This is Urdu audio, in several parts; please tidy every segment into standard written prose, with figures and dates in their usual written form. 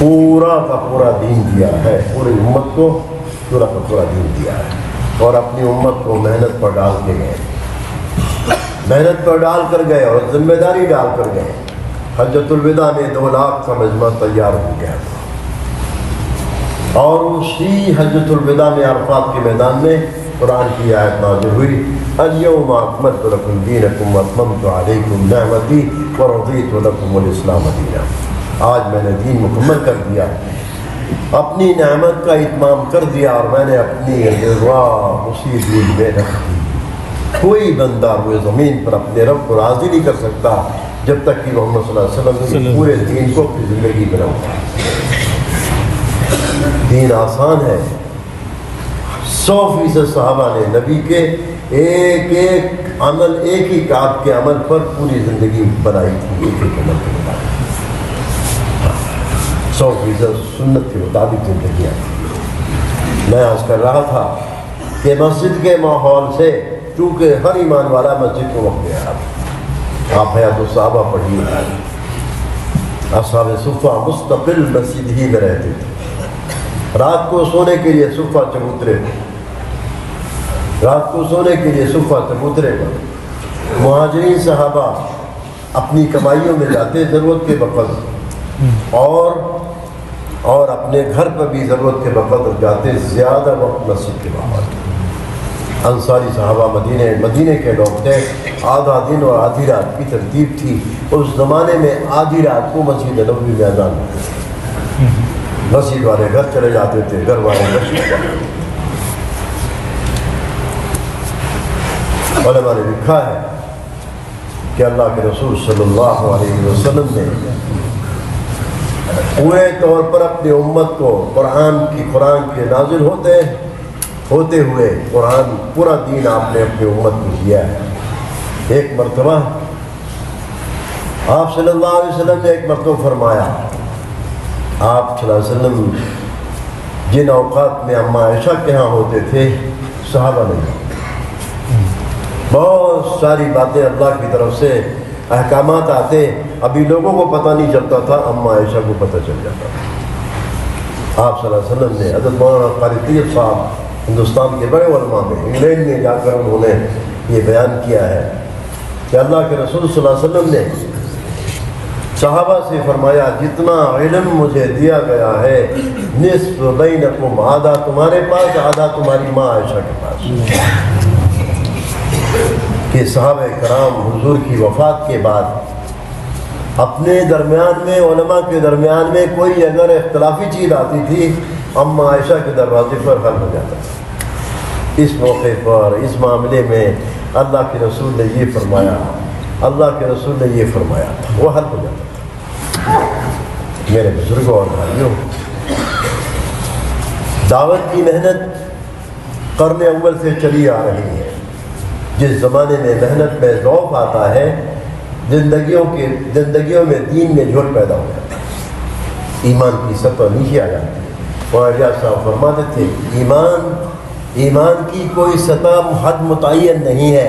پورا کا پورا دین دیا ہے، پوری امت کو پورا کا پورا دین دیا ہے، اور اپنی امت کو محنت پر ڈال کے گئے، محنت پر ڈال کر گئے اور ذمہ داری ڈال کر گئے۔ حجۃ الوداع میں 2 لاکھ کا مجمع تیار ہو گیا تھا، اور اسی حجۃ الوداع میں عرفات کے میدان میں قرآن کی آیت نازل ہوئی، الیوم اکملت لکم دینکم واتممت علیکم نعمتی ورضیت لکم الاسلام دینا۔ آج میں نے دین مکمل کر دیا، اپنی نعمت کا اتمام کر دیا، اور میں نے اپنی رضا اسی دین میں رکھ دی۔ کوئی بندہ روئے زمین پر اپنے رب کو راضی نہیں کر سکتا جب تک کہ محمد صلی اللہ علیہ وسلم نے پورے دین کو اپنی زندگی میں رکھا۔ دین آسان ہے۔ 100% صحابہ نے نبی کے ایک ایک عمل، ایک ہی کام کے عمل پر پوری زندگی بنائی تھی، ایک ایک عمل کے مطابق 100% سنت کے مطابق زندگیاں۔ میں آج کر رہا تھا کہ مسجد کے ماحول سے، چونکہ ہر ایمان والا مسجد کو وقت گیا، آپ حیات الصحابہ پڑھیے، اصحاب صفہ مستقل مسجد ہی میں رہتے تھے، رات کو سونے کے لیے صفہ چبوترے پر، رات کو سونے کے لیے صفہ چبوترے پر مہاجرین صحابہ اپنی کمائیوں میں جاتے ضرورت کے وقت، اور اپنے گھر پر بھی ضرورت کے وقت جاتے، زیادہ وقت مسجد کے باہر۔ انصاری صحابہ مدینے کے لوگ تھے، آدھا دن اور آدھی رات کی ترتیب تھی۔ اس زمانے میں آدھی رات کو مسجد نبوی میں اذان ہوتی تھی، مسجد والے گھر چلے جاتے تھے، گھر والے مسجد پر۔ علماء نے لکھا ہے کہ اللہ کے رسول صلی اللہ علیہ وسلم نے پورے طور پر اپنی امت کو قرآن کے نازل ہوتے ہوئے پورا دین آپ نے اپنی امت کو دیا ہے۔ ایک مرتبہ آپ صلی اللہ علیہ وسلم نے ایک مرتبہ فرمایا، آپ صلی اللہ علیہ وسلم جن اوقات میں اماں عائشہ کے ہاں ہوتے تھے، صحابہ نہیں، بہت ساری باتیں اللہ کی طرف سے احکامات آتے، ابھی لوگوں کو پتہ نہیں چلتا تھا، اماں عائشہ کو پتہ چل جاتا تھا۔ آپ صلی اللہ علیہ وسلم نے حضرت مولانا قاری طیب صاحب ہندوستان کے بڑے علماء میں، انگلینڈ میں جا کر انہوں نے یہ بیان کیا ہے کہ اللہ کے رسول صلی اللہ علیہ وسلم نے صحابہ سے فرمایا، جتنا علم مجھے دیا گیا ہے، نصف بینکم، آدھا تمہارے پاس، آدھا تمہاری ماں عائشہ کے پاس۔ کہ صحابہ کرام حضور کی وفات کے بعد اپنے درمیان میں، علماء کے درمیان میں کوئی اگر اختلافی چیز آتی تھی، اماں عائشہ کے دروازے پر حل ہو جاتا تھا۔ اس موقع پر، اس معاملے میں اللہ کے رسول نے یہ فرمایا، اللہ کے رسول نے یہ فرمایا، وہ حل ہو جاتا تھا۔ میرے بزرگوں اور بھائیوں، دعوت کی محنت قرن اول سے چلی آ رہی ہے۔ جس زمانے میں محنت میں ذوق آتا ہے، زندگیوں میں دین میں جھوٹ پیدا ہو جاتا ہے، ایمان کی سطح نیچے آ جاتی ہے۔ مولانا صاحب فرماتے تھے، ایمان کی کوئی سطح حد متعین نہیں ہے،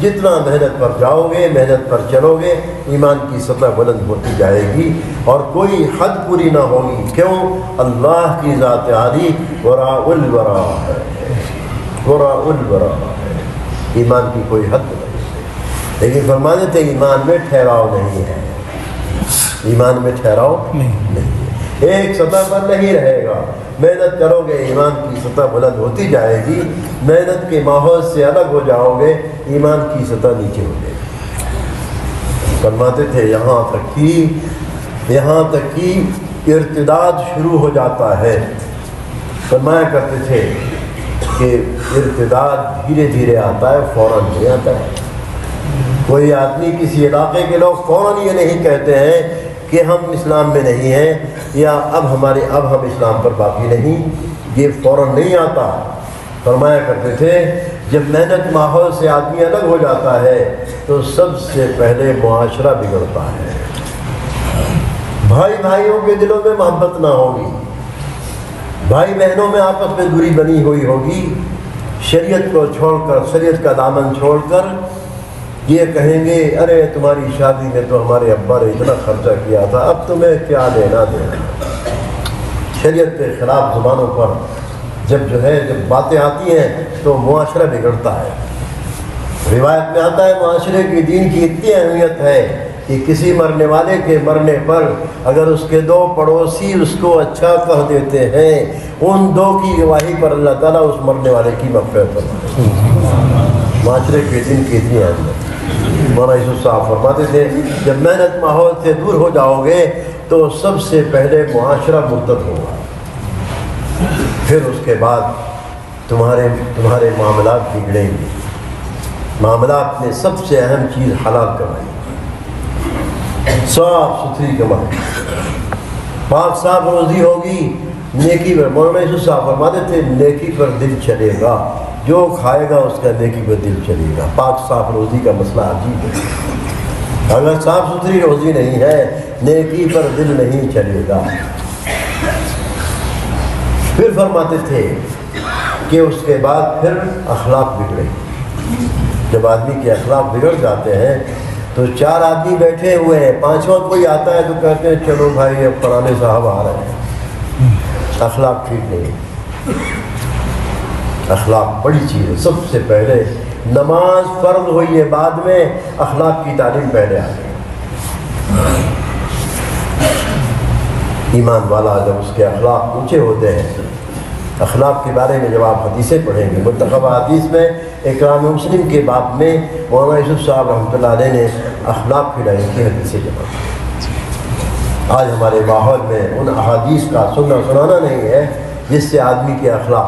جتنا محنت پر جاؤ گے، محنت پر چلو گے، ایمان کی سطح بلند ہوتی جائے گی، اور کوئی حد پوری نہ ہوگی۔ کیوں؟ اللہ کی ذات عالی وراء الورا ہے، وراء الورا ہے، ایمان کی کوئی حد نہیں۔ لیکن فرماتے تھے ایمان میں ٹھہراؤ نہیں ہے، ایمان میں ٹھہراؤ نہیں ہے، ایک سطح پر نہیں رہے گا۔ محنت کرو گے، ایمان کی سطح بلند ہوتی جائے گی، محنت کے ماحول سے الگ ہو جاؤ گے، ایمان کی سطح نیچے ہو جائے گی۔ فرماتے تھے یہاں تک کہ ارتداد شروع ہو جاتا ہے۔ فرمایا کرتے تھے کہ ارتداد دھیرے دھیرے آتا ہے، فوراً نہیں آتا ہے۔ کوئی آدمی، کسی علاقے کے لوگ فوراً یہ نہیں کہتے ہیں کہ ہم اسلام میں نہیں ہیں، یا اب ہم اسلام پر باقی نہیں، یہ فوراً نہیں آتا۔ فرمایا کرتے تھے جب محنت ماحول سے آدمی الگ ہو جاتا ہے تو سب سے پہلے معاشرہ بگڑتا ہے، بھائی بھائیوں کے دلوں میں محبت نہ ہوگی، بھائی بہنوں میں آپس میں دوری بنی ہوئی ہوگی، شریعت کو چھوڑ کر، شریعت کا دامن چھوڑ کر یہ کہیں گے، ارے تمہاری شادی میں تو ہمارے ابا نے اتنا خرچہ کیا تھا، اب تمہیں کیا لینا دینا۔ شریعت کے خلاف زبانوں پر جب باتیں آتی ہیں تو معاشرہ بگڑتا ہے۔ روایت میں آتا ہے معاشرے کی دین کی اتنی اہمیت ہے کہ کسی مرنے والے کے مرنے پر اگر اس کے دو پڑوسی اس کو اچھا کہہ دیتے ہیں، ان دو کی گواہی پر اللہ تعالیٰ اس مرنے والے کی مغفرت فرماتے ہیں۔ معاشرے کے دین کی اتنی اہمیت۔ مولانا یوسف صاحب فرماتے تھے جب محنت ماحول سے دور ہو جاؤ گے تو سب سے پہلے معاشرہ مرتد ہوگا، پھر اس کے بعد تمہارے معاملات بگڑیں گے۔ معاملات میں سب سے اہم چیز حلال کمائی، صاف ستھری کمائی، پاک صاف روزی ہوگی، نیکی پر۔ مولانا یوسف صاحب فرماتے تھے نیکی پر دل چلے گا، جو کھائے گا اس کا نیکی پر دل چلے گا۔ پاک صاف روزی کا مسئلہ عجیب ہے، اگر صاف ستھری روزی نہیں ہے نیکی پر دل نہیں چلے گا۔ پھر فرماتے تھے کہ اس کے بعد پھر اخلاق بگڑے۔ جب آدمی کے اخلاق بگڑ جاتے ہیں تو چار آدمی بیٹھے ہوئے ہیں، پانچواں کوئی آتا ہے تو کہتے ہیں چلو بھائی اب فلانے صاحب آ رہے ہیں۔ اخلاق ٹھیک نہیں۔ اخلاق بڑی چیز ہے۔ سب سے پہلے نماز فرض ہوئی ہے، بعد میں اخلاق کی تعلیم پہلے آ گئی۔ ایمان والا جب اس کے اخلاق اونچے ہوتے ہیں، اخلاق کے بارے میں جب آپ حدیثیں پڑھیں گے، منتخبہ حدیث میں اکرام مسلم کے باب میں مولانا یوسف صاحب رحمۃ اللہ علیہ نے اخلاق کی لائن کی حدیثیں جمع کی۔ آج ہمارے ماحول میں ان احادیث کا سننا سنانا نہیں ہے جس سے آدمی کے اخلاق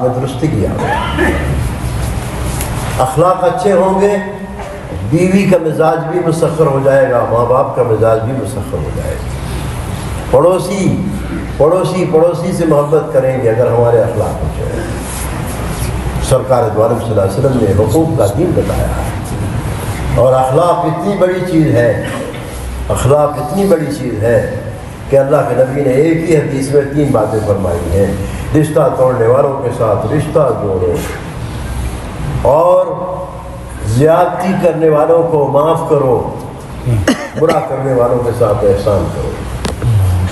میں درستگی آ گئی۔ اخلاق اچھے ہوں گے، بیوی کا مزاج بھی مسخر ہو جائے گا، ماں باپ کا مزاج بھی مسخر ہو جائے گا۔ پڑوسی سے محبت کریں گے اگر ہمارے اخلاق اچھے ہیں۔ سرکار دو عالم صلی اللہ علیہ وسلم نے حقوق کا دین بتایا ہے، اور اخلاق اتنی بڑی چیز ہے کہ اللہ کے نبی نے ایک ہی حدیث میں 3 باتیں فرمائی ہیں۔ رشتہ توڑنے والوں کے ساتھ رشتہ جوڑو، اور زیادتی کرنے والوں کو معاف کرو، برا کرنے والوں کے ساتھ احسان کرو۔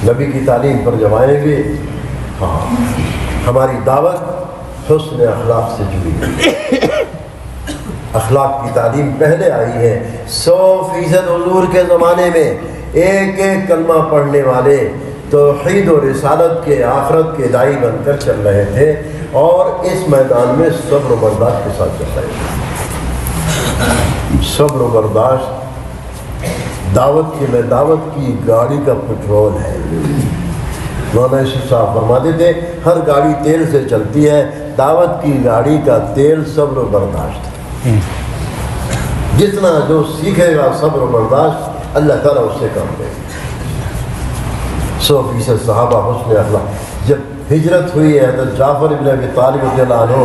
نبی کی تعلیم پر جب آئیں گے، ہماری دعوت حسن اخلاق سے جڑی ہے۔ اخلاق کی تعلیم پہلے آئی ہے۔ 100% حضور کے زمانے میں ایک کلمہ پڑھنے والے توحید و رسالت کے آخرت کے داعی بن کر چل رہے تھے، اور اس میدان میں صبر و برداشت کے ساتھ چل رہے تھے۔ صبر و برداشت دعوت کی گاڑی کا پٹرول ہے۔ مولانا یوسف صاحب فرماتے تھے ہر گاڑی تیل سے چلتی ہے، دعوت کی گاڑی کا تیل صبر و برداشت ہے۔ جتنا جو سیکھے گا صبر و برداشت، اللہ تعالیٰ اس سے کام دے گا۔ 100% صحابہ حسن اخلاق۔ جب ہجرت ہوئی ہے حضرت جعفر بن ابی طالب رضی اللہ عنہ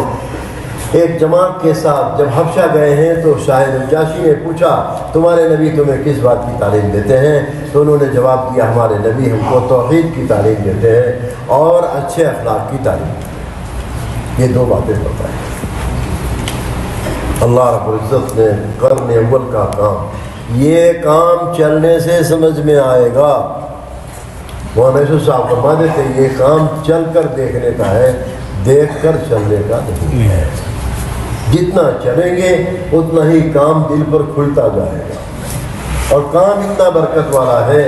ایک جماعت کے ساتھ جب حبشہ گئے ہیں تو شاہ نجاشی نے پوچھا تمہارے نبی تمہیں کس بات کی تعلیم دیتے ہیں؟ تو انہوں نے جواب دیا ہمارے نبی ہم کو توحید کی تعلیم دیتے ہیں اور اچھے اخلاق کی تعلیم۔ یہ 2 باتیں بتائیں۔ اللہ رب العزت نے قرن اول کا کام، یہ کام چلنے سے سمجھ میں آئے گا۔ مولانا یوسف صاحب فرماتے تھے یہ کام چل کر دیکھنے کا ہے، دیکھ کر چلنے کا نہیں ہے۔ جتنا چلیں گے اتنا ہی کام دل پر کھلتا جائے گا، اور کام اتنا برکت والا ہے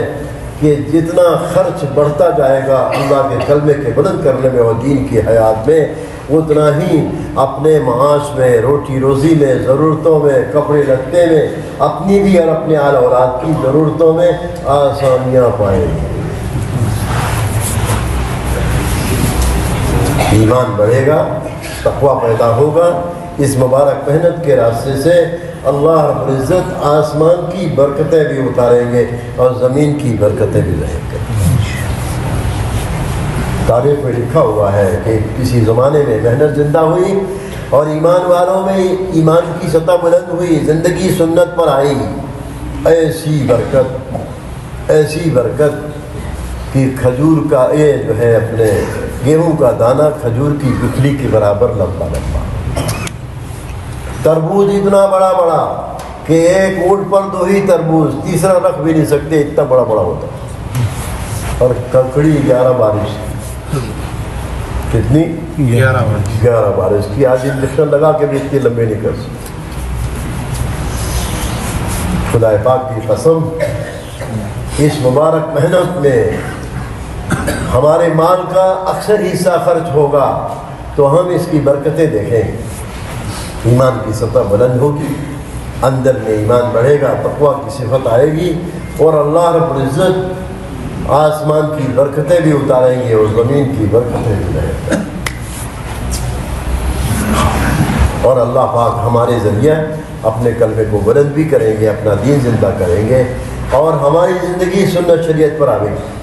کہ جتنا خرچ بڑھتا جائے گا اللہ کے کلمے کے بلند کرنے میں اور دین کی حیات میں، اتنا ہی اپنے معاش میں، روٹی روزی میں، ضرورتوں میں، کپڑے لتے میں، اپنی بھی اور اپنے آل اولاد کی ضرورتوں میں آسانیاں پائیں گے۔ ایمان بڑھے گا، تقویٰ پیدا ہوگا۔ اس مبارک محنت کے راستے سے اللہ رب العزت آسمان کی برکتیں بھی اتاریں گے اور زمین کی برکتیں بھی رہیں گے۔ تاریخ میں لکھا ہوا ہے کہ کسی زمانے میں محنت زندہ ہوئی اور ایمان والوں میں ایمان کی سطح بلند ہوئی، زندگی سنت پر آئی۔ ایسی برکت کہ کھجور کا یہ جو ہے اپنے گیہوں کا دانہ کھجور کی گٹھلی کے برابر لمبا لمبا، تربوز اتنا بڑا بڑا کہ ایک اونٹ پر 2 ہی تربوز، تیسرا رکھ بھی نہیں سکتے، اتنا بڑا بڑا ہوتا۔ اور ککڑی 11 بارش کتنی 11 بارش کی. آج انجیکشن لگا کے بھی اتنی لمبے نہیں کر سکتے. خدا پاک کی قسم اس مبارک محنت میں ہمارے مال کا اکثر حصہ خرچ ہوگا تو ہم اس کی برکتیں دیکھیں. ایمان کی سطح بلند ہوگی, اندر میں ایمان بڑھے گا, تقویٰ کی صفت آئے گی, اور اللہ رب العزت آسمان کی برکتیں بھی اتاریں گے اور زمین کی برکتیں بھی رہیں گے. اور اللہ پاک ہمارے ذریعہ اپنے کلمے کو بلند بھی کریں گے, اپنا دین زندہ کریں گے, اور ہماری زندگی سنت شریعت پر آئے گی.